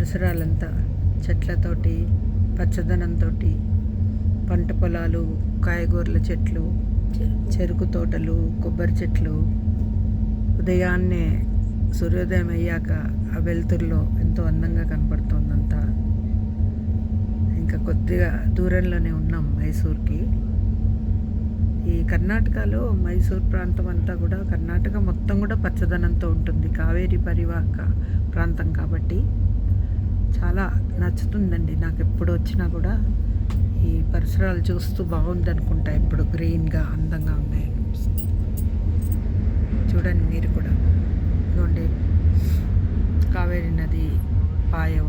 పరిసరాలంతా చెట్లతోటి, పచ్చదనంతో, పంట పొలాలు, కాయగూరల చెట్లు, చెరుకు తోటలు, కొబ్బరి చెట్లు, ఉదయాన్నే సూర్యోదయం అయ్యాక ఆ వెలుతురులో ఎంతో అందంగా కనపడుతోందంతా. ఇంకా కొద్దిగా దూరంలోనే ఉన్నాం మైసూర్కి. ఈ కర్ణాటకలో మైసూర్ ప్రాంతం అంతా కూడా, కర్ణాటక మొత్తం కూడా పచ్చదనంతో ఉంటుంది. కావేరీ పరివాహక ప్రాంతం కాబట్టి చాలా నచ్చుతుందండి నాకు. ఎప్పుడు వచ్చినా కూడా ఈ పరిసరాలు చూస్తూ బాగుంది అనుకుంటా. ఇప్పుడు గ్రీన్గా అందంగా ఉన్నాయి అనిపిస్తుంది. చూడండి మీరు కూడా. ఇదిగోండి కావేరీ నది పాయ